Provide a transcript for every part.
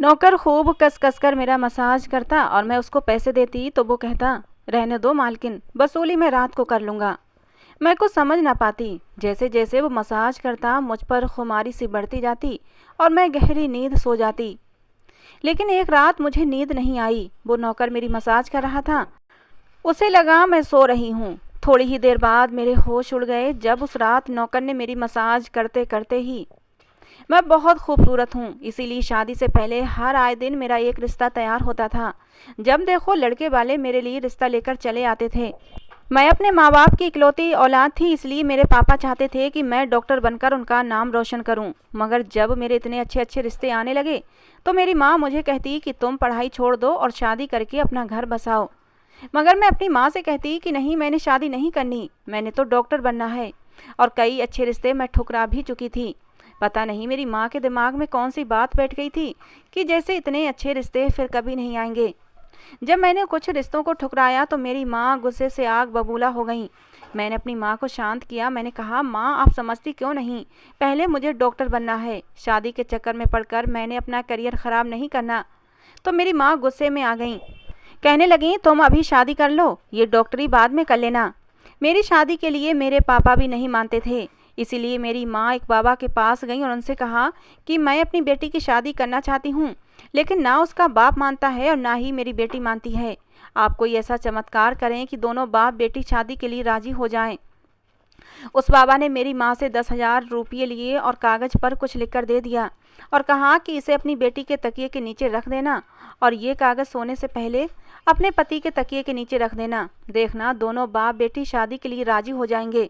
नौकर खूब कस कस कर मेरा मसाज करता और मैं उसको पैसे देती तो वो कहता, रहने दो मालकिन, वसूली मैं रात को कर लूँगा। मैं कुछ समझ ना पाती। जैसे जैसे वो मसाज करता मुझ पर खुमारी सी बढ़ती जाती और मैं गहरी नींद सो जाती। लेकिन एक रात मुझे नींद नहीं आई। वो नौकर मेरी मसाज कर रहा था, उसे लगा मैं सो रही हूँ। थोड़ी ही देर बाद मेरे होश उड़ गए जब उस रात नौकर ने मेरी मसाज करते करते ही, मैं बहुत खूबसूरत हूँ, इसीलिए शादी से पहले हर आए दिन मेरा एक रिश्ता तैयार होता था। जब देखो लड़के वाले मेरे लिए रिश्ता लेकर चले आते थे। मैं अपने माँ बाप की इकलौती औलाद थी, इसलिए मेरे पापा चाहते थे कि मैं डॉक्टर बनकर उनका नाम रोशन करूं। मगर जब मेरे इतने अच्छे अच्छे रिश्ते आने लगे तो मेरी माँ मुझे कहती कि तुम पढ़ाई छोड़ दो और शादी करके अपना घर बसाओ। मगर मैं अपनी माँ से कहती कि नहीं, मैंने शादी नहीं करनी, मैंने तो डॉक्टर बनना है। और कई अच्छे रिश्ते मैं ठुकरा भी चुकी थी। पता नहीं मेरी माँ के दिमाग में कौन सी बात बैठ गई थी कि जैसे इतने अच्छे रिश्ते फिर कभी नहीं आएंगे। जब मैंने कुछ रिश्तों को ठुकराया तो मेरी माँ गुस्से से आग बबूला हो गई। मैंने अपनी माँ को शांत किया। मैंने कहा, माँ आप समझती क्यों नहीं, पहले मुझे डॉक्टर बनना है, शादी के चक्कर में पड़कर मैंने अपना करियर ख़राब नहीं करना। तो मेरी माँ गुस्से में आ गई, कहने लगी तुम अभी शादी कर लो, ये डॉक्टरी बाद में कर लेना। मेरी शादी के लिए मेरे पापा भी नहीं मानते थे, इसीलिए मेरी माँ एक बाबा के पास गई और उनसे कहा कि मैं अपनी बेटी की शादी करना चाहती हूँ, लेकिन ना उसका बाप मानता है और ना ही मेरी बेटी मानती है। आप कोई ऐसा चमत्कार करें कि दोनों बाप बेटी शादी के लिए राजी हो जाएं। उस बाबा ने मेरी माँ से 10,000 रुपये लिए और कागज़ पर कुछ लिखकर दे दिया और कहा कि इसे अपनी बेटी के तकिए के नीचे रख देना और ये कागज़ सोने से पहले अपने पति के तकिए के नीचे रख देना। देखना दोनों बाप बेटी शादी के लिए राजी हो जाएंगे।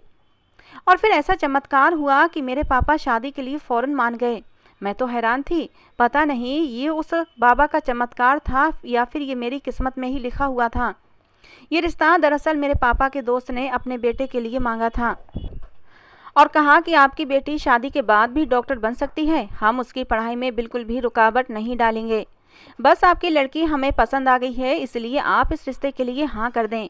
और फिर ऐसा चमत्कार हुआ कि मेरे पापा शादी के लिए फ़ौरन मान गए। मैं तो हैरान थी, पता नहीं ये उस बाबा का चमत्कार था या फिर ये मेरी किस्मत में ही लिखा हुआ था। ये रिश्ता दरअसल मेरे पापा के दोस्त ने अपने बेटे के लिए मांगा था और कहा कि आपकी बेटी शादी के बाद भी डॉक्टर बन सकती है, हम उसकी पढ़ाई में बिल्कुल भी रुकावट नहीं डालेंगे। बस आपकी लड़की हमें पसंद आ गई है, इसलिए आप इस रिश्ते के लिए हाँ कर दें।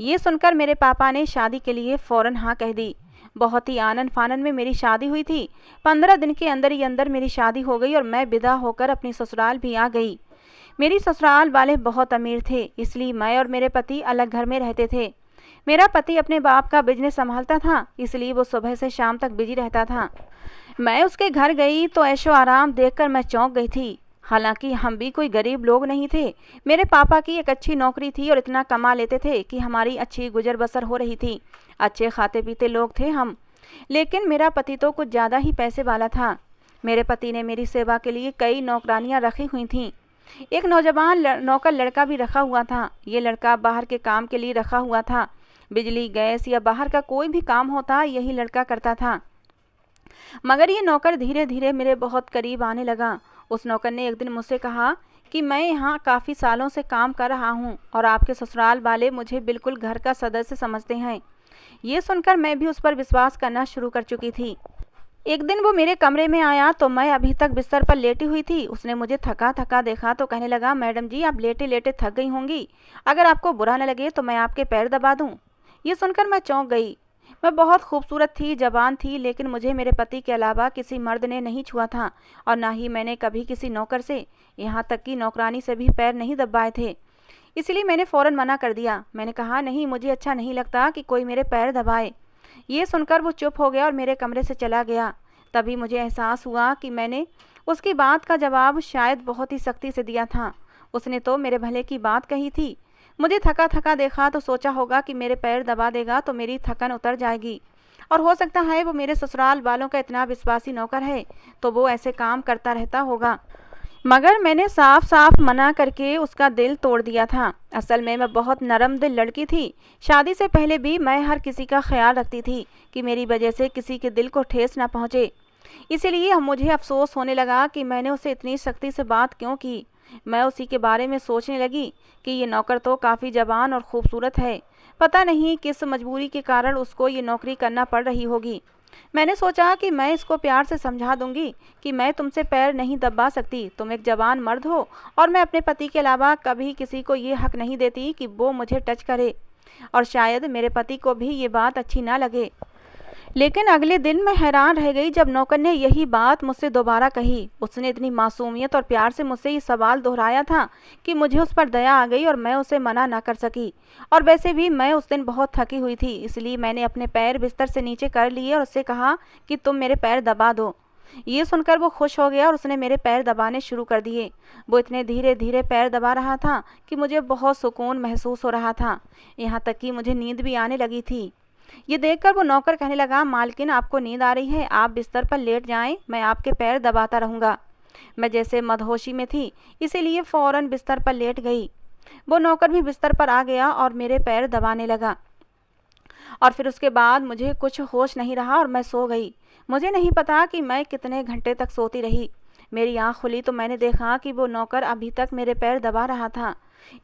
ये सुनकर मेरे पापा ने शादी के लिए फ़ौरन हाँ कह दी। बहुत ही आनन फानन में मेरी शादी हुई थी। 15 दिन के अंदर ही अंदर मेरी शादी हो गई और मैं विदा होकर अपनी ससुराल भी आ गई। मेरी ससुराल वाले बहुत अमीर थे, इसलिए मैं और मेरे पति अलग घर में रहते थे। मेरा पति अपने बाप का बिजनेस संभालता था, इसलिए वो सुबह से शाम तक बिजी रहता था। मैं उसके घर गई तो ऐशो आराम देखकर मैं चौंक गई थी। हालांकि हम भी कोई गरीब लोग नहीं थे। मेरे पापा की एक अच्छी नौकरी थी और इतना कमा लेते थे कि हमारी अच्छी गुजर बसर हो रही थी। अच्छे खाते पीते लोग थे हम। लेकिन मेरा पति तो कुछ ज़्यादा ही पैसे वाला था। मेरे पति ने मेरी सेवा के लिए कई नौकरानियां रखी हुई थीं। एक नौजवान नौकर लड़का भी रखा हुआ था। ये लड़का बाहर के काम के लिए रखा हुआ था। बिजली, गैस या बाहर का कोई भी काम होता यही लड़का करता था। मगर ये नौकर धीरे धीरे मेरे बहुत करीब आने लगा। उस नौकर ने एक दिन मुझसे कहा कि मैं यहाँ काफ़ी सालों से काम कर रहा हूँ और आपके ससुराल वाले मुझे बिल्कुल घर का सदस्य समझते हैं। ये सुनकर मैं भी उस पर विश्वास करना शुरू कर चुकी थी। एक दिन वो मेरे कमरे में आया तो मैं अभी तक बिस्तर पर लेटी हुई थी। उसने मुझे थका थका देखा तो कहने लगा, मैडम जी आप लेटे लेटे थक गई होंगी, अगर आपको बुरा न लगे तो मैं आपके पैर दबा दूँ। ये सुनकर मैं चौंक गई। मैं बहुत खूबसूरत थी, जवान थी, लेकिन मुझे मेरे पति के अलावा किसी मर्द ने नहीं छुआ था और ना ही मैंने कभी किसी नौकर से, यहाँ तक कि नौकरानी से भी पैर नहीं दबाए थे। इसलिए मैंने फ़ौरन मना कर दिया। मैंने कहा, नहीं, मुझे अच्छा नहीं लगता कि कोई मेरे पैर दबाए। ये सुनकर वो चुप हो गया और मेरे कमरे से चला गया। तभी मुझे एहसास हुआ कि मैंने उसकी बात का जवाब शायद बहुत ही सख्ती से दिया था। उसने तो मेरे भले की बात कही थी। मुझे थका थका देखा तो सोचा होगा कि मेरे पैर दबा देगा तो मेरी थकन उतर जाएगी और हो सकता है वो मेरे ससुराल वालों का इतना विश्वासी नौकर है तो वो ऐसे काम करता रहता होगा। मगर मैंने साफ साफ मना करके उसका दिल तोड़ दिया था। असल में मैं बहुत नरम दिल लड़की थी। शादी से पहले भी मैं हर किसी का ख्याल रखती थी कि मेरी वजह से किसी के दिल को ठेस ना पहुँचे। इसीलिए मुझे अफसोस होने लगा कि मैंने उसे इतनी सख्ती से बात क्यों की। मैं उसी के बारे में सोचने लगी कि ये नौकर तो काफ़ी जवान और ख़ूबसूरत है। पता नहीं किस मजबूरी के कारण उसको ये नौकरी करना पड़ रही होगी। मैंने सोचा कि मैं इसको प्यार से समझा दूंगी कि मैं तुमसे पैर नहीं दबा सकती, तुम एक जवान मर्द हो और मैं अपने पति के अलावा कभी किसी को ये हक नहीं देती कि वो मुझे टच करे। और शायद मेरे पति को भी ये बात अच्छी ना लगे, लेकिन अगले दिन मैं हैरान रह गई जब नौकर ने यही बात मुझसे दोबारा कही। उसने इतनी मासूमियत और प्यार से मुझसे ये सवाल दोहराया था कि मुझे उस पर दया आ गई और मैं उसे मना ना कर सकी। और वैसे भी मैं उस दिन बहुत थकी हुई थी, इसलिए मैंने अपने पैर बिस्तर से नीचे कर लिए और उससे कहा कि तुम मेरे पैर दबा दो। ये सुनकर वो खुश हो गया और उसने मेरे पैर दबाने शुरू कर दिए। वो इतने धीरे धीरे पैर दबा रहा था कि मुझे बहुत सुकून महसूस हो रहा था, यहाँ तक कि मुझे नींद भी आने लगी थी। ये देखकर वो नौकर कहने लगा, मालकिन आपको नींद आ रही है, आप बिस्तर पर लेट जाएं, मैं आपके पैर दबाता रहूँगा। मैं जैसे मदहोशी में थी, इसीलिए फ़ौरन बिस्तर पर लेट गई। वो नौकर भी बिस्तर पर आ गया और मेरे पैर दबाने लगा। और फिर उसके बाद मुझे कुछ होश नहीं रहा और मैं सो गई। मुझे नहीं पता कि मैं कितने घंटे तक सोती रही। मेरी आँख खुली तो मैंने देखा कि वो नौकर अभी तक मेरे पैर दबा रहा था।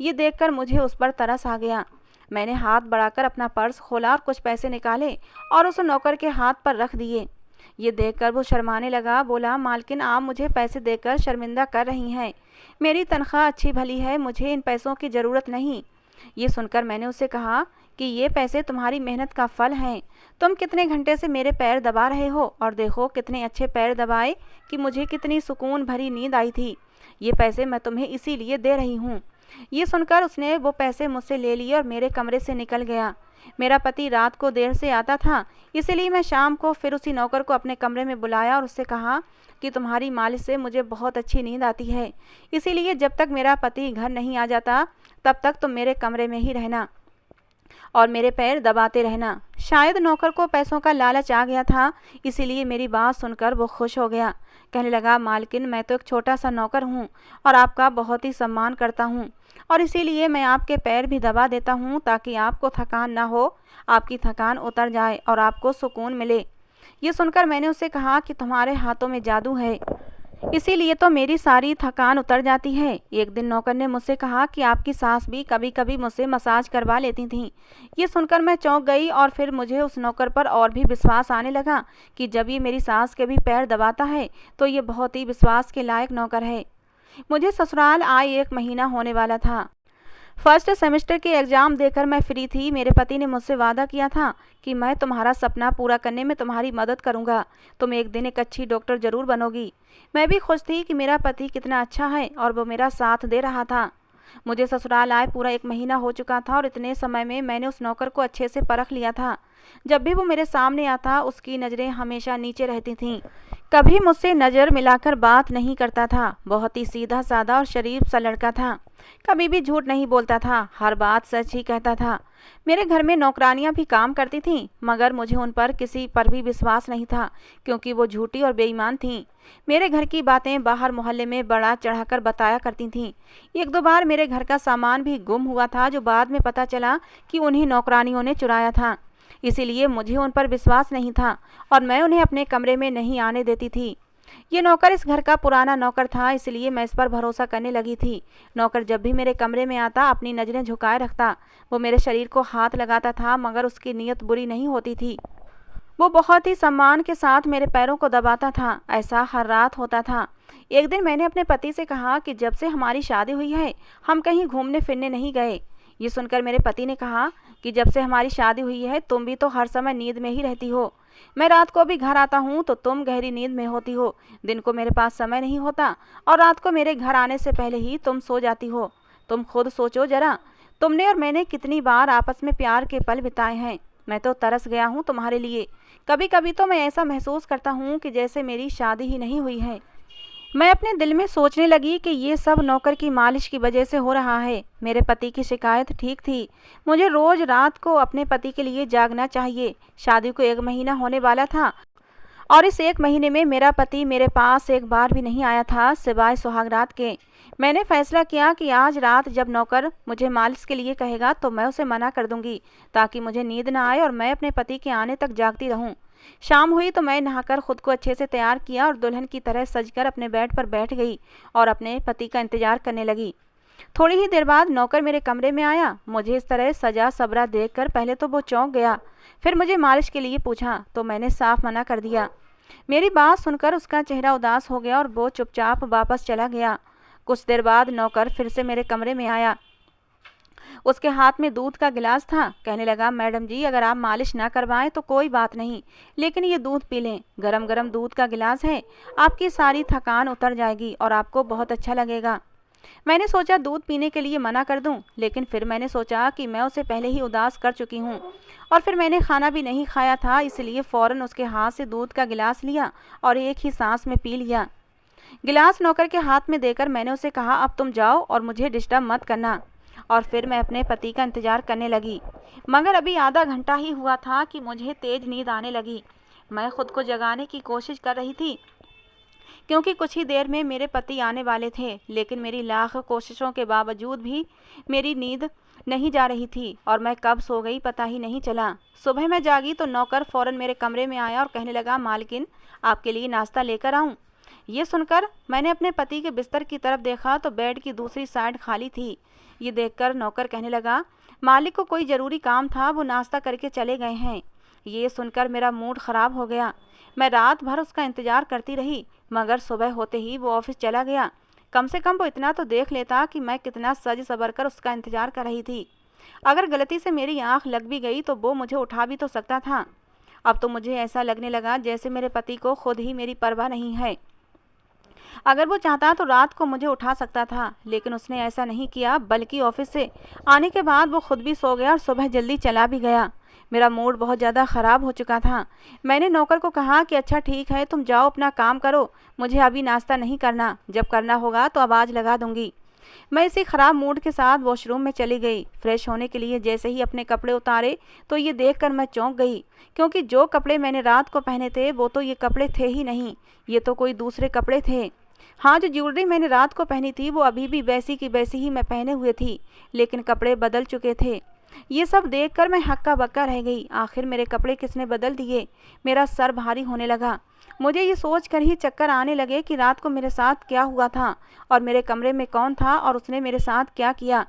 ये देखकर मुझे उस पर तरस आ गया। मैंने हाथ बढ़ाकर अपना पर्स खोला और कुछ पैसे निकाले और उस नौकर के हाथ पर रख दिए। ये देखकर वो शर्माने लगा, बोला, मालकिन आप मुझे पैसे देकर शर्मिंदा कर रही हैं। मेरी तनख्वाह अच्छी भली है, मुझे इन पैसों की ज़रूरत नहीं। ये सुनकर मैंने उससे कहा कि ये पैसे तुम्हारी मेहनत का फल हैं। तुम कितने घंटे से मेरे पैर दबा रहे हो और देखो कितने अच्छे पैर दबाए कि मुझे कितनी सुकून भरी नींद आई थी। ये पैसे मैं तुम्हें इसीलिए दे रही हूँ। ये सुनकर उसने वो पैसे मुझसे ले लिए और मेरे कमरे से निकल गया। मेरा पति रात को देर से आता था, इसलिए मैं शाम को फिर उसी नौकर को अपने कमरे में बुलाया और उससे कहा कि तुम्हारी मालिश से मुझे बहुत अच्छी नींद आती है, इसीलिए जब तक मेरा पति घर नहीं आ जाता तब तक तुम मेरे कमरे में ही रहना और मेरे पैर दबाते रहना। शायद नौकर को पैसों का लालच आ गया था, इसीलिए मेरी बात सुनकर वो खुश हो गया। कहने लगा, मालकिन मैं तो एक छोटा सा नौकर हूँ और आपका बहुत ही सम्मान करता हूँ और इसीलिए मैं आपके पैर भी दबा देता हूँ ताकि आपको थकान ना हो, आपकी थकान उतर जाए और आपको सुकून मिले। ये सुनकर मैंने उससे कहा कि तुम्हारे हाथों में जादू है, इसीलिए तो मेरी सारी थकान उतर जाती है। एक दिन नौकर ने मुझसे कहा कि आपकी सास भी कभी कभी मुझसे मसाज करवा लेती थीं। ये सुनकर मैं चौंक गई और फिर मुझे उस नौकर पर और भी विश्वास आने लगा कि जब ये मेरी सास के भी पैर दबाता है तो ये बहुत ही विश्वास के लायक नौकर है। मुझे ससुराल आए 1 महीना होने वाला था। फर्स्ट सेमेस्टर के एग्ज़ाम देकर मैं फ्री थी। मेरे पति ने मुझसे वादा किया था कि मैं तुम्हारा सपना पूरा करने में तुम्हारी मदद करूंगा, तुम एक दिन एक अच्छी डॉक्टर ज़रूर बनोगी। मैं भी खुश थी कि मेरा पति कितना अच्छा है और वो मेरा साथ दे रहा था। मुझे ससुराल आए पूरा 1 महीना हो चुका था और इतने समय में मैंने उस नौकर को अच्छे से परख लिया था। जब भी वो मेरे सामने आता उसकी नज़रें हमेशा नीचे रहती थीं। कभी मुझसे नज़र मिलाकर बात नहीं करता था। बहुत ही सीधा साधा और शरीफ सा लड़का था। कभी भी झूठ नहीं बोलता था, हर बात सच ही कहता था। मेरे घर में नौकरानियां भी काम करती थीं, मगर मुझे उन पर किसी पर भी विश्वास नहीं था क्योंकि वो झूठी और बेईमान थीं। मेरे घर की बातें बाहर मोहल्ले में बढ़ा चढ़ाकर बताया करती थीं। 1-2 बार मेरे घर का सामान भी गुम हुआ था, जो बाद में पता चला कि उन्हीं नौकरानियों ने चुराया था। इसीलिए मुझे उन पर विश्वास नहीं था और मैं उन्हें अपने कमरे में नहीं आने देती थी। ये नौकर इस घर का पुराना नौकर था, इसलिए मैं इस पर भरोसा करने लगी थी। नौकर जब भी मेरे कमरे में आता अपनी नज़रें झुकाए रखता। वो मेरे शरीर को हाथ लगाता था, मगर उसकी नीयत बुरी नहीं होती थी। वो बहुत ही सम्मान के साथ मेरे पैरों को दबाता था। ऐसा हर रात होता था। एक दिन मैंने अपने पति से कहा कि जब से हमारी शादी हुई है हम कहीं घूमने फिरने नहीं गए। ये सुनकर मेरे पति ने कहा कि जब से हमारी शादी हुई है तुम भी तो हर समय नींद में ही रहती हो। मैं रात को भी घर आता हूँ तो तुम गहरी नींद में होती हो। दिन को मेरे पास समय नहीं होता और रात को मेरे घर आने से पहले ही तुम सो जाती हो। तुम खुद सोचो जरा, तुमने और मैंने कितनी बार आपस में प्यार के पल बिताए हैं। मैं तो तरस गया हूँ तुम्हारे लिए। कभी कभी तो मैं ऐसा महसूस करता हूँ कि जैसे मेरी शादी ही नहीं हुई है। मैं अपने दिल में सोचने लगी कि ये सब नौकर की मालिश की वजह से हो रहा है। मेरे पति की शिकायत ठीक थी। मुझे रोज रात को अपने पति के लिए जागना चाहिए। शादी को 1 महीना होने वाला था और इस 1 महीने में मेरा पति मेरे पास एक बार भी नहीं आया था सिवाय सुहागरात के। मैंने फैसला किया कि आज रात जब नौकर मुझे मालिश के लिए कहेगा तो मैं उसे मना कर दूंगी ताकि मुझे नींद ना आए और मैं अपने पति के आने तक जागती रहूं। शाम हुई तो मैं नहाकर खुद को अच्छे से तैयार किया और दुल्हन की तरह सजकर अपने बेड पर बैठ गई और अपने पति का इंतजार करने लगी। थोड़ी ही देर बाद नौकर मेरे कमरे में आया। मुझे इस तरह सजा सबरा देखकर पहले तो वो चौंक गया, फिर मुझे मालिश के लिए पूछा तो मैंने साफ मना कर दिया। मेरी बात सुनकर उसका चेहरा उदास हो गया और वो चुपचाप वापस चला गया। कुछ देर बाद नौकर फिर से मेरे कमरे में आया। उसके हाथ में दूध का गिलास था। कहने लगा, मैडम जी अगर आप मालिश ना करवाएं तो कोई बात नहीं, लेकिन ये दूध पी लें, गरम गरम दूध का गिलास है, आपकी सारी थकान उतर जाएगी और आपको बहुत अच्छा लगेगा। मैंने सोचा दूध पीने के लिए मना कर दूं, लेकिन फिर मैंने सोचा कि मैं उसे पहले ही उदास कर चुकी हूं और फिर मैंने खाना भी नहीं खाया था, इसलिए फ़ौरन उसके हाथ से दूध का गिलास लिया और एक ही सांस में पी लिया। गिलास नौकर के हाथ में देकर मैंने उसे कहा, अब तुम जाओ और मुझे डिस्टर्ब मत करना। और फिर मैं अपने पति का इंतज़ार करने लगी। मगर अभी आधा घंटा ही हुआ था कि मुझे तेज़ नींद आने लगी। मैं खुद को जगाने की कोशिश कर रही थी क्योंकि कुछ ही देर में मेरे पति आने वाले थे, लेकिन मेरी लाख कोशिशों के बावजूद भी मेरी नींद नहीं जा रही थी और मैं कब सो गई पता ही नहीं चला। सुबह मैं जागी तो नौकर फ़ौरन मेरे कमरे में आया और कहने लगा, मालकिन आपके लिए नाश्ता लेकर आऊं? ये सुनकर मैंने अपने पति के बिस्तर की तरफ देखा तो बेड की दूसरी साइड खाली थी। ये देखकर नौकर कहने लगा, मालिक को कोई ज़रूरी काम था, वो नाश्ता करके चले गए हैं। ये सुनकर मेरा मूड ख़राब हो गया। मैं रात भर उसका इंतज़ार करती रही, मगर सुबह होते ही वो ऑफिस चला गया। कम से कम वो इतना तो देख लेता कि मैं कितना सज सवर कर उसका इंतज़ार कर रही थी। अगर गलती से मेरी आंख लग भी गई तो वो मुझे उठा भी तो सकता था। अब तो मुझे ऐसा लगने लगा जैसे मेरे पति को खुद ही मेरी परवाह नहीं है। अगर वो चाहता तो रात को मुझे उठा सकता था, लेकिन उसने ऐसा नहीं किया, बल्कि ऑफिस से आने के बाद वो खुद भी सो गया और सुबह जल्दी चला भी गया। मेरा मूड बहुत ज़्यादा ख़राब हो चुका था। मैंने नौकर को कहा कि अच्छा ठीक है, तुम जाओ अपना काम करो, मुझे अभी नाश्ता नहीं करना, जब करना होगा तो आवाज़ लगा दूंगी। मैं इसी ख़राब मूड के साथ वॉशरूम में चली गई। फ्रेश होने के लिए जैसे ही अपने कपड़े उतारे तो ये देखकर मैं चौंक गई, क्योंकि जो कपड़े मैंने रात को पहने थे वो तो ये कपड़े थे ही नहीं, ये तो कोई दूसरे कपड़े थे। हाँ, जो ज्वेलरी मैंने रात को पहनी थी वो अभी भी वैसी की वैसी ही मैं पहने हुए थी, लेकिन कपड़े बदल चुके थे। ये सब देखकर मैं हक्का बक्का रह गई। आखिर मेरे कपड़े किसने बदल दिए? मेरा सर भारी होने लगा। मुझे ये सोचकर ही चक्कर आने लगे कि रात को मेरे साथ क्या हुआ था और मेरे कमरे में कौन था और उसने मेरे साथ क्या किया।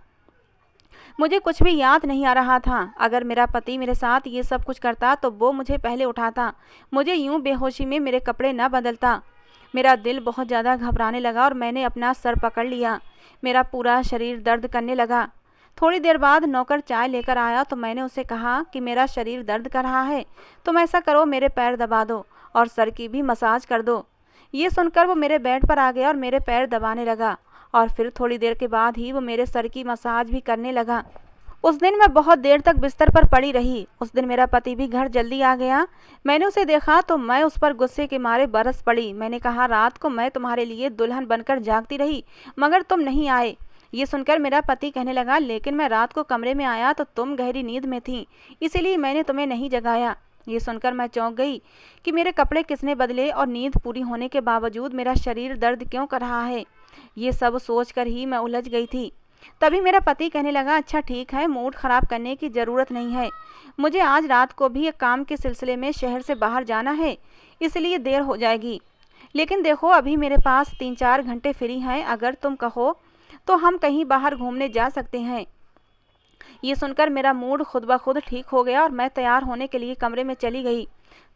मुझे कुछ भी याद नहीं आ रहा था। अगर मेरा पति मेरे साथ ये सब कुछ करता तो वो मुझे पहले उठाता, मुझे यूं बेहोशी में मेरे कपड़े न बदलता। मेरा दिल बहुत ज़्यादा घबराने लगा और मैंने अपना सर पकड़ लिया। मेरा पूरा शरीर दर्द करने लगा। थोड़ी देर बाद नौकर चाय लेकर आया तो मैंने उसे कहा कि मेरा शरीर दर्द कर रहा है, तुम ऐसा करो, मेरे पैर दबा दो और सर की भी मसाज कर दो। ये सुनकर वो मेरे बेड पर आ गया और मेरे पैर दबाने लगा और फिर थोड़ी देर के बाद ही वो मेरे सर की मसाज भी करने लगा। उस दिन मैं बहुत देर तक बिस्तर पर पड़ी रही। उस दिन मेरा पति भी घर जल्दी आ गया। मैंने उसे देखा तो मैं उस पर गुस्से के मारे बरस पड़ी। मैंने कहा, रात को मैं तुम्हारे लिए दुल्हन बनकर जागती रही, मगर तुम नहीं आए। ये सुनकर मेरा पति कहने लगा, लेकिन मैं रात को कमरे में आया तो तुम गहरी नींद में थी, इसीलिए मैंने तुम्हें नहीं जगाया। ये सुनकर मैं चौंक गई कि मेरे कपड़े किसने बदले और नींद पूरी होने के बावजूद मेरा शरीर दर्द क्यों कर रहा है। ये सब सोचकर ही मैं उलझ गई थी। तभी मेरा पति कहने लगा, अच्छा ठीक है, मूड ख़राब करने की ज़रूरत नहीं है, मुझे आज रात को भी एक काम के सिलसिले में शहर से बाहर जाना है, इसलिए देर हो जाएगी। लेकिन देखो अभी मेरे पास 3-4 घंटे फ्री हैं, अगर तुम कहो तो हम कहीं बाहर घूमने जा सकते हैं। ये सुनकर मेरा मूड खुद ब खुद ठीक हो गया और मैं तैयार होने के लिए कमरे में चली गई।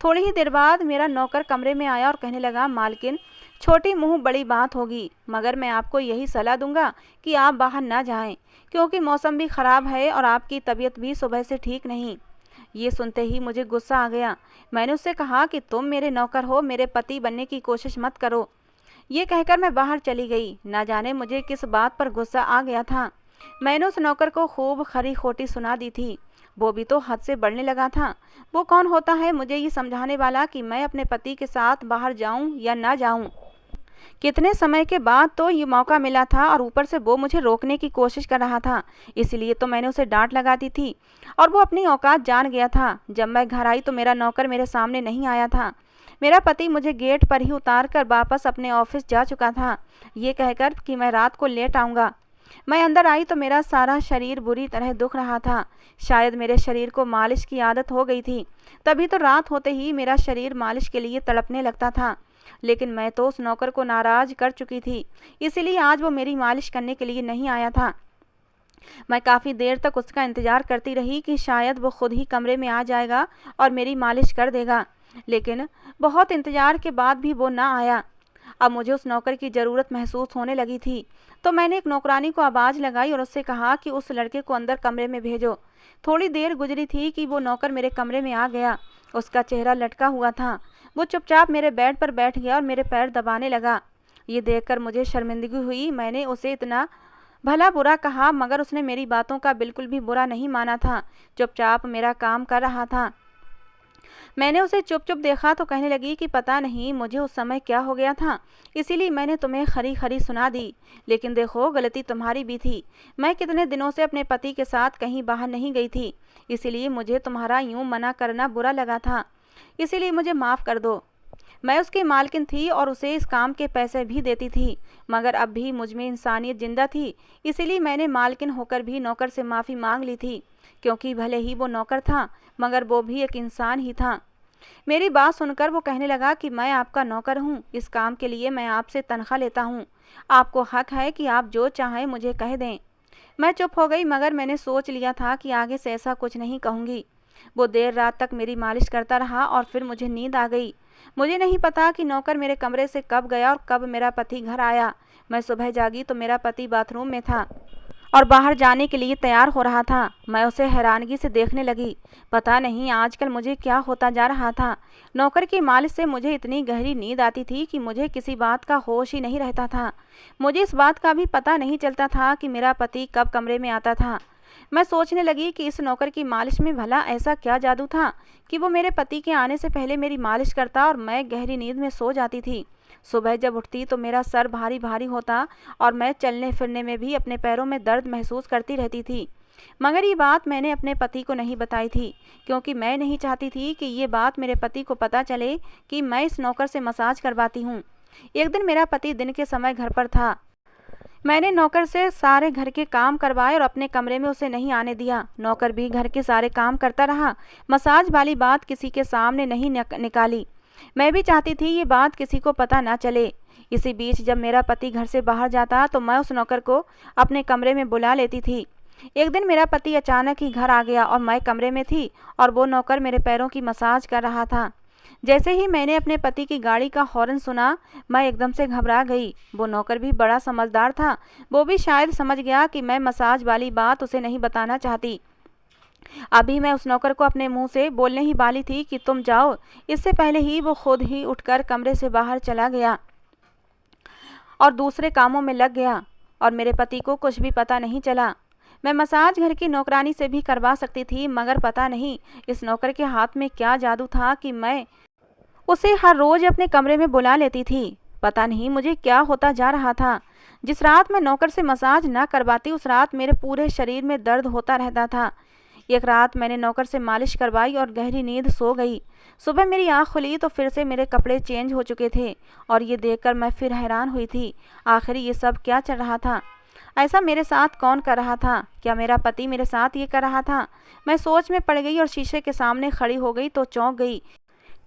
थोड़ी ही देर बाद मेरा नौकर कमरे में आया और कहने लगा, मालकिन छोटी मुँह बड़ी बात होगी, मगर मैं आपको यही सलाह दूंगा कि आप बाहर ना जाएं, क्योंकि मौसम भी ख़राब है और आपकी तबीयत भी सुबह से ठीक नहीं। ये सुनते ही मुझे गुस्सा आ गया। मैंने उससे कहा कि तुम मेरे नौकर हो, मेरे पति बनने की कोशिश मत करो। ये कहकर मैं बाहर चली गई। ना जाने मुझे किस बात पर गुस्सा आ गया था। मैंने उस नौकर को खूब खरी खोटी सुना दी थी। वो भी तो हद से बढ़ने लगा था। वो कौन होता है मुझे ये समझाने वाला कि मैं अपने पति के साथ बाहर जाऊं या ना जाऊं। कितने समय के बाद तो ये मौका मिला था और ऊपर से वो मुझे रोकने की कोशिश कर रहा था, इसलिए तो मैंने उसे डांट लगा दी थी और वो अपनी औकात जान गया था। जब मैं घर आई तो मेरा नौकर मेरे सामने नहीं आया था। मेरा पति मुझे गेट पर ही उतार कर वापस अपने ऑफिस जा चुका था, ये कहकर कि मैं रात को लेट आऊँगा। मैं अंदर आई तो मेरा सारा शरीर बुरी तरह दुख रहा था। शायद मेरे शरीर को मालिश की आदत हो गई थी, तभी तो रात होते ही मेरा शरीर मालिश के लिए तड़पने लगता था। लेकिन मैं तो उस नौकर को नाराज़ कर चुकी थी, इसीलिए आज वो मेरी मालिश करने के लिए नहीं आया था। मैं काफ़ी देर तक उसका इंतज़ार करती रही कि शायद वो खुद ही कमरे में आ जाएगा और मेरी मालिश कर देगा, लेकिन बहुत इंतज़ार के बाद भी वो ना आया। अब मुझे उस नौकर की ज़रूरत महसूस होने लगी थी। तो मैंने एक नौकरानी को आवाज़ लगाई और उससे कहा कि उस लड़के को अंदर कमरे में भेजो। थोड़ी देर गुजरी थी कि वो नौकर मेरे कमरे में आ गया। उसका चेहरा लटका हुआ था। वो चुपचाप मेरे बेड पर बैठ गया और मेरे पैर दबाने लगा। ये देखकर मुझे शर्मिंदगी हुई। मैंने उसे इतना भला बुरा कहा, मगर उसने मेरी बातों का बिल्कुल भी बुरा नहीं माना था, चुपचाप मेरा काम कर रहा था। मैंने उसे चुप चुप देखा तो कहने लगी कि पता नहीं मुझे उस समय क्या हो गया था, इसीलिए मैंने तुम्हें खरी खरी सुना दी। लेकिन देखो, गलती तुम्हारी भी थी। मैं कितने दिनों से अपने पति के साथ कहीं बाहर नहीं गई थी, इसीलिए मुझे तुम्हारा यूं मना करना बुरा लगा था। इसीलिए मुझे माफ़ कर दो। मैं उसकी मालकिन थी और उसे इस काम के पैसे भी देती थी, मगर अब भी मुझ में इंसानियत जिंदा थी, इसीलिए मैंने मालकिन होकर भी नौकर से माफ़ी मांग ली थी, क्योंकि भले ही वो नौकर था, मगर वो भी एक इंसान ही था। मेरी बात सुनकर वो कहने लगा कि मैं आपका नौकर हूँ, इस काम के लिए मैं आपसे तनख्वाह लेता हूँ, आपको हक है कि आप जो चाहें मुझे कह दें। मैं चुप हो गई, मगर मैंने सोच लिया था कि आगे से ऐसा कुछ नहीं कहूँगी। वो देर रात तक मेरी मालिश करता रहा और फिर मुझे नींद आ गई। मुझे नहीं पता कि नौकर मेरे कमरे से कब गया और कब मेरा पति घर आया। मैं सुबह जागी तो मेरा पति बाथरूम में था और बाहर जाने के लिए तैयार हो रहा था। मैं उसे हैरानगी से देखने लगी। पता नहीं आजकल मुझे क्या होता जा रहा था। नौकर की मालिश से मुझे इतनी गहरी नींद आती थी कि मुझे किसी बात का होश ही नहीं रहता था। मुझे इस बात का भी पता नहीं चलता था कि मेरा पति कब कमरे में आता था। मैं सोचने लगी कि इस नौकर की मालिश में भला ऐसा क्या जादू था कि वो मेरे पति के आने से पहले मेरी मालिश करता और मैं गहरी नींद में सो जाती थी। सुबह जब उठती तो मेरा सर भारी भारी होता और मैं चलने फिरने में भी अपने पैरों में दर्द महसूस करती रहती थी। मगर ये बात मैंने अपने पति को नहीं बताई थी, क्योंकि मैं नहीं चाहती थी कि ये बात मेरे पति को पता चले कि मैं इस नौकर से मसाज करवाती हूँ। एक दिन मेरा पति दिन के समय घर पर था। मैंने नौकर से सारे घर के काम करवाए और अपने कमरे में उसे नहीं आने दिया। नौकर भी घर के सारे काम करता रहा। मसाज वाली बात किसी के सामने नहीं निकाली। मैं भी चाहती थी ये बात किसी को पता ना चले। इसी बीच जब मेरा पति घर से बाहर जाता तो मैं उस नौकर को अपने कमरे में बुला लेती थी। एक दिन मेरा पति अचानक ही घर आ गया और मैं कमरे में थी और वो नौकर मेरे पैरों की मसाज कर रहा था। जैसे ही मैंने अपने पति की गाड़ी का हॉर्न सुना, मैं एकदम से घबरा गई। वो नौकर भी बड़ा समझदार था। वो भी शायद समझ गया कि मैं मसाज वाली बात उसे नहीं बताना चाहती। अभी मैं उस नौकर को अपने मुंह से बोलने ही वाली थी कि तुम जाओ, इससे पहले ही वो खुद ही उठकर कमरे से बाहर चला गया और दूसरे कामों में लग गया और मेरे पति को कुछ भी पता नहीं चला। मैं मसाज घर की नौकरानी से भी करवा सकती थी, मगर पता नहीं इस नौकर के हाथ में क्या जादू था कि मैं उसे हर रोज अपने कमरे में बुला लेती थी। पता नहीं मुझे क्या होता जा रहा था। जिस रात मैं नौकर से मसाज ना करवाती, उस रात मेरे पूरे शरीर में दर्द होता रहता था। एक रात मैंने नौकर से मालिश करवाई और गहरी नींद सो गई। सुबह मेरी आँख खुली तो फिर से मेरे कपड़े चेंज हो चुके थे और ये देखकर मैं फिर हैरान हुई थी। आखिर ये सब क्या चल रहा था? ऐसा मेरे साथ कौन कर रहा था? क्या मेरा पति मेरे साथ ये कर रहा था? मैं सोच में पड़ गई और शीशे के सामने खड़ी हो गई तो चौंक गई।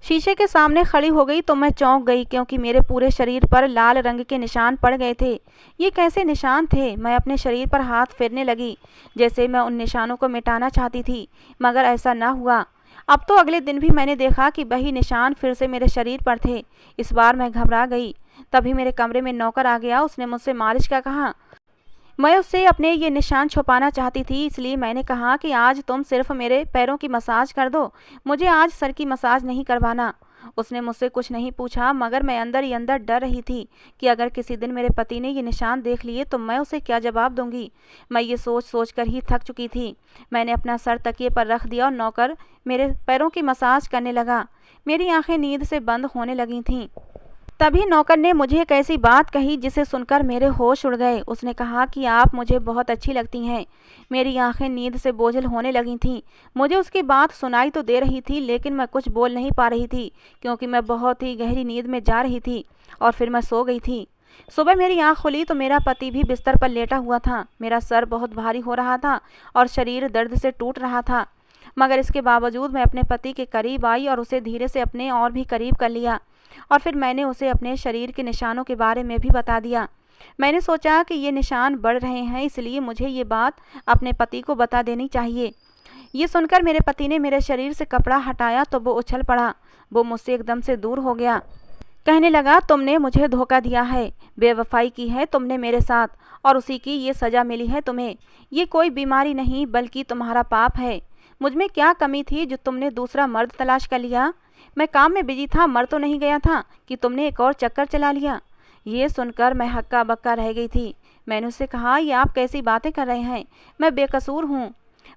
मैं चौंक गई क्योंकि मेरे पूरे शरीर पर लाल रंग के निशान पड़ गए थे। ये कैसे निशान थे? मैं अपने शरीर पर हाथ फेरने लगी, जैसे मैं उन निशानों को मिटाना चाहती थी, मगर ऐसा ना हुआ। अब तो अगले दिन भी मैंने देखा कि वही निशान फिर से मेरे शरीर पर थे। इस बार मैं घबरा गई। तभी मेरे कमरे में नौकर आ गया। उसने मुझसे मालिश का कहा। मैं उससे अपने ये निशान छुपाना चाहती थी, इसलिए मैंने कहा कि आज तुम सिर्फ मेरे पैरों की मसाज कर दो, मुझे आज सर की मसाज नहीं करवाना। उसने मुझसे कुछ नहीं पूछा, मगर मैं अंदर ही अंदर डर रही थी कि अगर किसी दिन मेरे पति ने ये निशान देख लिए तो मैं उसे क्या जवाब दूंगी। मैं ये सोच सोच कर ही थक चुकी थी। मैंने अपना सर तकिए पर रख दिया और नौकर मेरे पैरों की मसाज करने लगा। मेरी आंखें नींद से बंद होने लगी थीं। तभी नौकर ने मुझे एक ऐसी बात कही जिसे सुनकर मेरे होश उड़ गए। उसने कहा कि आप मुझे बहुत अच्छी लगती हैं। मेरी आंखें नींद से बोझल होने लगी थीं। मुझे उसकी बात सुनाई तो दे रही थी, लेकिन मैं कुछ बोल नहीं पा रही थी, क्योंकि मैं बहुत ही गहरी नींद में जा रही थी और फिर मैं सो गई थी। सुबह मेरी आँख खुली तो मेरा पति भी बिस्तर पर लेटा हुआ था। मेरा सर बहुत भारी हो रहा था और शरीर दर्द से टूट रहा था, मगर इसके बावजूद मैं अपने पति के करीब आई और उसे धीरे से अपने और भी करीब कर लिया और फिर मैंने उसे अपने शरीर के निशानों के बारे में भी बता दिया। मैंने सोचा कि ये निशान बढ़ रहे हैं, इसलिए मुझे ये बात अपने पति को बता देनी चाहिए। ये सुनकर मेरे पति ने मेरे शरीर से कपड़ा हटाया तो वो उछल पड़ा। वो मुझसे एकदम से दूर हो गया। कहने लगा, तुमने मुझे धोखा दिया है, बेवफाई की है तुमने मेरे साथ, और उसी की ये सज़ा मिली है तुम्हें। ये कोई बीमारी नहीं बल्कि तुम्हारा पाप है। मुझ में क्या कमी थी जो तुमने दूसरा मर्द तलाश कर लिया? मैं काम में बिजी था, मर तो नहीं गया था कि तुमने एक और चक्कर चला लिया। ये सुनकर मैं हक्का बक्का रह गई थी। मैंने उससे कहा, ये आप कैसी बातें कर रहे हैं, मैं बेकसूर हूँ।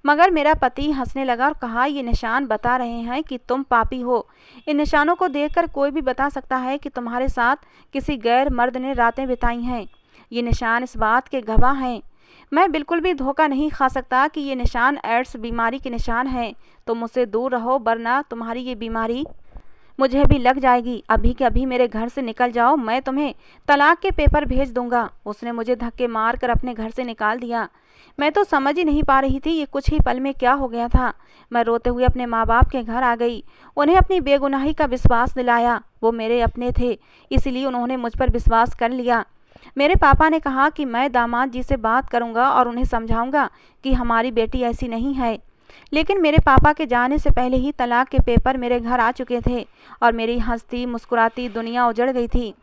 मगर मेरा पति हंसने लगा और कहा, ये निशान बता रहे हैं कि तुम पापी हो। इन निशानों को देखकर कोई भी बता सकता है कि तुम्हारे साथ किसी गैर मर्द ने रातें बिताई हैं। ये निशान इस बात के गवाह हैं। मैं बिल्कुल भी धोखा नहीं खा सकता कि ये निशान एड्स बीमारी के निशान हैं। तुम मुझसे दूर रहो, वरना तुम्हारी ये बीमारी मुझे भी लग जाएगी। अभी के अभी मेरे घर से निकल जाओ, मैं तुम्हें तलाक के पेपर भेज दूंगा। उसने मुझे धक्के मारकर अपने घर से निकाल दिया। मैं तो समझ ही नहीं पा रही थी ये कुछ ही पल में क्या हो गया था। मैं रोते हुए अपने माँ बाप के घर आ गई। उन्हें अपनी बेगुनाही का विश्वास दिलाया। वो मेरे अपने थे, इसलिए उन्होंने मुझ पर विश्वास कर लिया। मेरे पापा ने कहा कि मैं दामाद जी से बात करूंगा और उन्हें समझाऊंगा कि हमारी बेटी ऐसी नहीं है। लेकिन मेरे पापा के जाने से पहले ही तलाक के पेपर मेरे घर आ चुके थे और मेरी हंसती मुस्कुराती दुनिया उजड़ गई थी।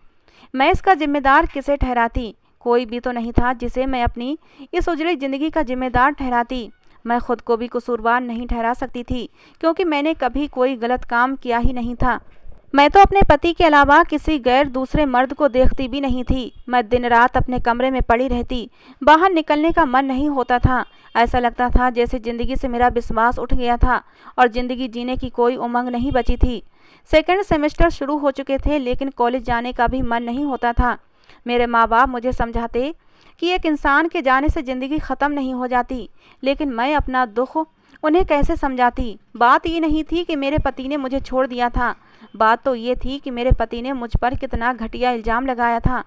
मैं इसका जिम्मेदार किसे ठहराती? कोई भी तो नहीं था जिसे मैं अपनी इस उजड़ी ज़िंदगी का जिम्मेदार ठहराती। मैं खुद को भी कसूरवार नहीं ठहरा सकती थी, क्योंकि मैंने कभी कोई गलत काम किया ही नहीं था। मैं तो अपने पति के अलावा किसी गैर दूसरे मर्द को देखती भी नहीं थी। मैं दिन रात अपने कमरे में पड़ी रहती, बाहर निकलने का मन नहीं होता था। ऐसा लगता था जैसे ज़िंदगी से मेरा विश्वास उठ गया था और ज़िंदगी जीने की कोई उमंग नहीं बची थी। सेकंड सेमेस्टर शुरू हो चुके थे, लेकिन कॉलेज जाने का भी मन नहीं होता था। मेरे माँ बाप मुझे समझाते कि एक इंसान के जाने से ज़िंदगी ख़त्म नहीं हो जाती, लेकिन मैं अपना दुख उन्हें कैसे समझाती। बात ये नहीं थी कि मेरे पति ने मुझे छोड़ दिया था, बात तो ये थी कि मेरे पति ने मुझ पर कितना घटिया इल्ज़ाम लगाया था।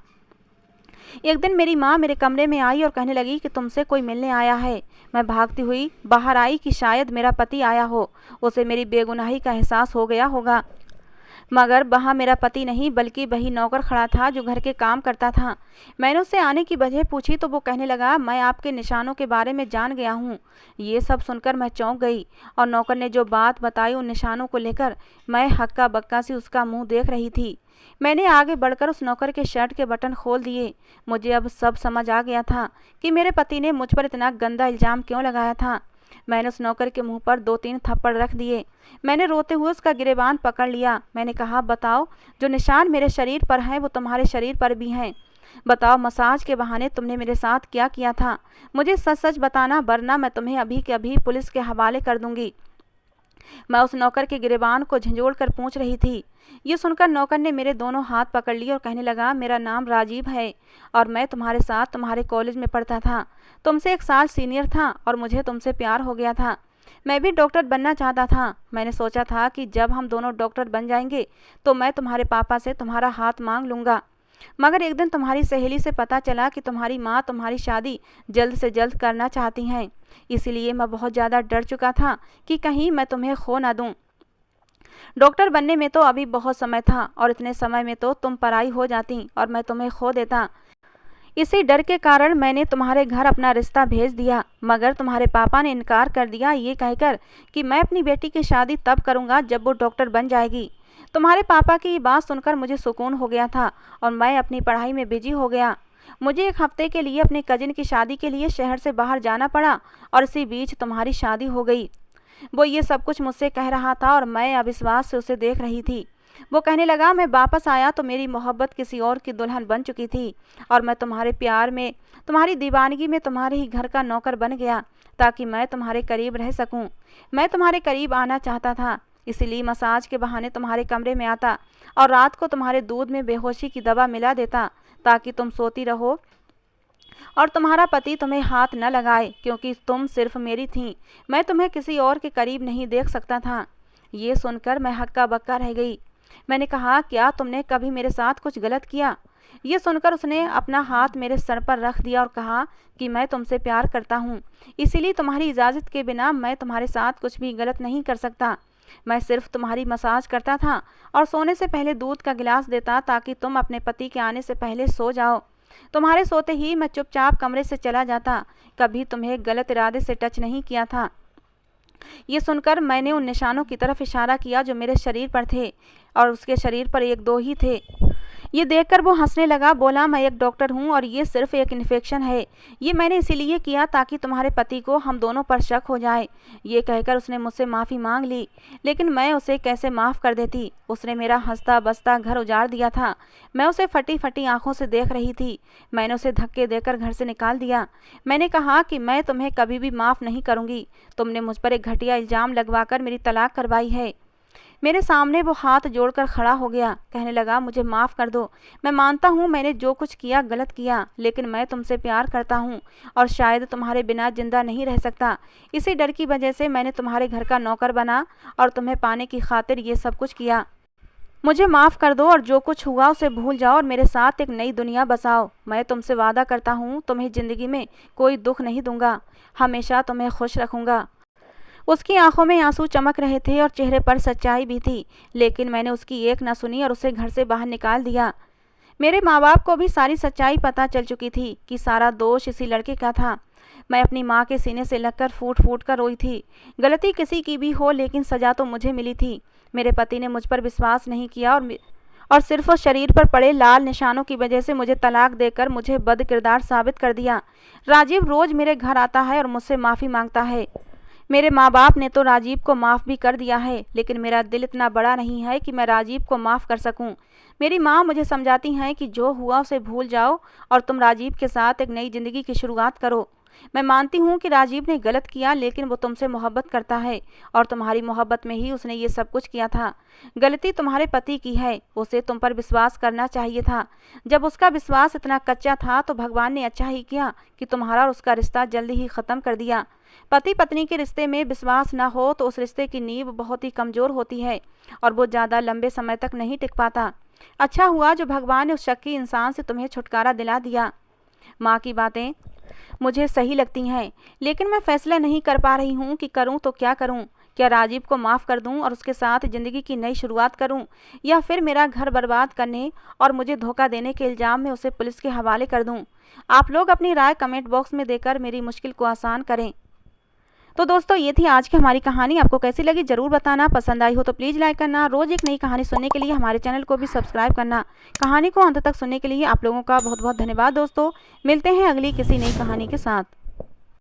एक दिन मेरी माँ मेरे कमरे में आई और कहने लगी कि तुमसे कोई मिलने आया है। मैं भागती हुई बाहर आई कि शायद मेरा पति आया हो, उसे मेरी बेगुनाही का एहसास हो गया होगा। मगर वहाँ मेरा पति नहीं बल्कि वही नौकर खड़ा था जो घर के काम करता था। मैंने उससे आने की वजह पूछी तो वो कहने लगा, मैं आपके निशानों के बारे में जान गया हूँ। ये सब सुनकर मैं चौंक गई और नौकर ने जो बात बताई उन निशानों को लेकर मैं हक्का बक्का सी उसका मुंह देख रही थी। मैंने आगे बढ़कर उस नौकर के शर्ट के बटन खोल दिए। मुझे अब सब समझ आ गया था कि मेरे पति ने मुझ पर इतना गंदा इल्ज़ाम क्यों लगाया था। मैंने उस नौकर के मुंह पर 2-3 थप्पड़ रख दिए। मैंने रोते हुए उसका गिरेबान पकड़ लिया। मैंने कहा, बताओ, जो निशान मेरे शरीर पर हैं वो तुम्हारे शरीर पर भी हैं। बताओ, मसाज के बहाने तुमने मेरे साथ क्या किया था? मुझे सच सच बताना, वरना मैं तुम्हें अभी के अभी पुलिस के हवाले कर दूंगी। मैं उस नौकर के गिरेबान को झंझोड़ कर पूछ रही थी। ये सुनकर नौकर ने मेरे दोनों हाथ पकड़ लिए और कहने लगा, मेरा नाम राजीव है और मैं तुम्हारे साथ तुम्हारे कॉलेज में पढ़ता था। तुमसे 1 साल सीनियर था और मुझे तुमसे प्यार हो गया था। मैं भी डॉक्टर बनना चाहता था। मैंने सोचा था कि जब हम दोनों डॉक्टर बन जाएंगे तो मैं तुम्हारे पापा से तुम्हारा हाथ मांग लूँगा। मगर एक दिन तुम्हारी सहेली से पता चला कि तुम्हारी माँ तुम्हारी शादी जल्द से जल्द करना चाहती हैं। इसीलिए मैं बहुत ज़्यादा डर चुका था कि कहीं मैं तुम्हें खो ना दूँ। डॉक्टर बनने में तो अभी बहुत समय था और इतने समय में तो तुम पराई हो जाती और मैं तुम्हें खो देता। इसी डर के कारण मैंने तुम्हारे घर अपना रिश्ता भेज दिया, मगर तुम्हारे पापा ने इनकार कर दिया, ये कहकर कि मैं अपनी बेटी की शादी तब करूंगा जब वो डॉक्टर बन जाएगी। तुम्हारे पापा की ये बात सुनकर मुझे सुकून हो गया था और मैं अपनी पढ़ाई में बिजी हो गया। मुझे 1 हफ्ते के लिए अपने कजिन की शादी के लिए शहर से बाहर जाना पड़ा और इसी बीच तुम्हारी शादी हो गई। वो ये सब कुछ मुझसे कह रहा था और मैं अविश्वास से उसे देख रही थी। वो कहने लगा, मैं वापस आया तो मेरी मोहब्बत किसी और की दुल्हन बन चुकी थी और मैं तुम्हारे प्यार में, तुम्हारी दीवानगी में तुम्हारे ही घर का नौकर बन गया ताकि मैं तुम्हारे करीब रह सकूं। मैं तुम्हारे करीब आना चाहता था, इसलिए मसाज के बहाने तुम्हारे कमरे में आता और रात को तुम्हारे दूध में बेहोशी की दवा मिला देता ताकि तुम सोती रहो और तुम्हारा पति तुम्हें हाथ न लगाए, क्योंकि तुम सिर्फ मेरी थी। मैं तुम्हें किसी और के करीब नहीं देख सकता था। ये सुनकर मैं हक्का बक्का रह गई। मैंने कहा, क्या तुमने कभी मेरे साथ कुछ गलत किया? ये सुनकर उसने अपना हाथ मेरे सर पर रख दिया और कहा कि मैं तुमसे प्यार करता हूँ, इसीलिए तुम्हारी इजाज़त के बिना मैं तुम्हारे साथ कुछ भी गलत नहीं कर सकता। मैं सिर्फ तुम्हारी मसाज करता था और सोने से पहले दूध का गिलास देता ताकि तुम अपने पति के आने से पहले सो जाओ। तुम्हारे सोते ही मैं चुपचाप कमरे से चला जाता, कभी तुम्हें गलत इरादे से टच नहीं किया था। ये सुनकर मैंने उन निशानों की तरफ इशारा किया जो मेरे शरीर पर थे, और उसके शरीर पर एक दो ही थे। ये देखकर वो हंसने लगा, बोला, मैं एक डॉक्टर हूँ और ये सिर्फ एक इन्फेक्शन है। ये मैंने इसीलिए किया ताकि तुम्हारे पति को हम दोनों पर शक हो जाए। ये कहकर उसने मुझसे माफ़ी मांग ली, लेकिन मैं उसे कैसे माफ़ कर देती। उसने मेरा हंसता बसता घर उजाड़ दिया था। मैं उसे फटी फटी आंखों से देख रही थी। मैंने उसे धक्के देकर घर से निकाल दिया। मैंने कहा कि मैं तुम्हें कभी भी माफ़ नहीं करूँगी। तुमने मुझ पर एक घटिया इल्ज़ाम लगवाकर मेरी तलाक करवाई है। मेरे सामने वो हाथ जोड़कर खड़ा हो गया, कहने लगा, मुझे माफ़ कर दो। मैं मानता हूँ मैंने जो कुछ किया गलत किया, लेकिन मैं तुमसे प्यार करता हूँ और शायद तुम्हारे बिना जिंदा नहीं रह सकता। इसी डर की वजह से मैंने तुम्हारे घर का नौकर बना और तुम्हें पाने की खातिर ये सब कुछ किया। मुझे माफ़ कर दो और जो कुछ हुआ उसे भूल जाओ और मेरे साथ एक नई दुनिया बसाओ। मैं तुमसे वादा करता हूँ तुम्हें ज़िंदगी में कोई दुख नहीं दूंगा, हमेशा तुम्हें खुश रखूँगा। उसकी आंखों में आंसू चमक रहे थे और चेहरे पर सच्चाई भी थी, लेकिन मैंने उसकी एक न सुनी और उसे घर से बाहर निकाल दिया। मेरे माँ बाप को भी सारी सच्चाई पता चल चुकी थी कि सारा दोष इसी लड़के का था। मैं अपनी माँ के सीने से लगकर फूट फूट कर रोई थी। गलती किसी की भी हो, लेकिन सज़ा तो मुझे मिली थी। मेरे पति ने मुझ पर विश्वास नहीं किया और सिर्फ उस शरीर पर पड़े लाल निशानों की वजह से मुझे तलाक देकर मुझे बद किरदार साबित कर दिया। राजीव रोज़ मेरे घर आता है और मुझसे माफ़ी मांगता है। मेरे माँ बाप ने तो राजीव को माफ़ भी कर दिया है, लेकिन मेरा दिल इतना बड़ा नहीं है कि मैं राजीव को माफ़ कर सकूं। मेरी माँ मुझे समझाती हैं कि जो हुआ उसे भूल जाओ और तुम राजीव के साथ एक नई ज़िंदगी की शुरुआत करो। मैं मानती हूँ कि राजीव ने गलत किया, लेकिन वो तुमसे मोहब्बत करता है और तुम्हारी मोहब्बत में ही उसने ये सब कुछ किया था। गलती तुम्हारे पति की है, उसे तुम पर विश्वास करना चाहिए था। जब उसका विश्वास इतना कच्चा था तो भगवान ने अच्छा ही किया कि तुम्हारा और उसका रिश्ता जल्दी ही ख़त्म कर दिया। पति पत्नी के रिश्ते में विश्वास न हो तो उस रिश्ते की नींव बहुत ही कमज़ोर होती है और वो ज़्यादा लंबे समय तक नहीं टिक पाता। अच्छा हुआ जो भगवान ने उस शक्की इंसान से तुम्हें छुटकारा दिला दिया। माँ की बातें मुझे सही लगती हैं, लेकिन मैं फैसला नहीं कर पा रही हूँ कि करूँ तो क्या करूँ। क्या राजीव को माफ़ कर दूँ और उसके साथ ज़िंदगी की नई शुरुआत करूँ, या फिर मेरा घर बर्बाद करने और मुझे धोखा देने के इल्ज़ाम में उसे पुलिस के हवाले कर दूँ। आप लोग अपनी राय कमेंट बॉक्स में देकर मेरी मुश्किल को आसान करें। तो दोस्तों, ये थी आज की हमारी कहानी। आपको कैसी लगी ज़रूर बताना। पसंद आई हो तो प्लीज़ लाइक करना। रोज़ एक नई कहानी सुनने के लिए हमारे चैनल को भी सब्सक्राइब करना। कहानी को अंत तक सुनने के लिए आप लोगों का बहुत बहुत धन्यवाद दोस्तों। मिलते हैं अगली किसी नई कहानी के साथ।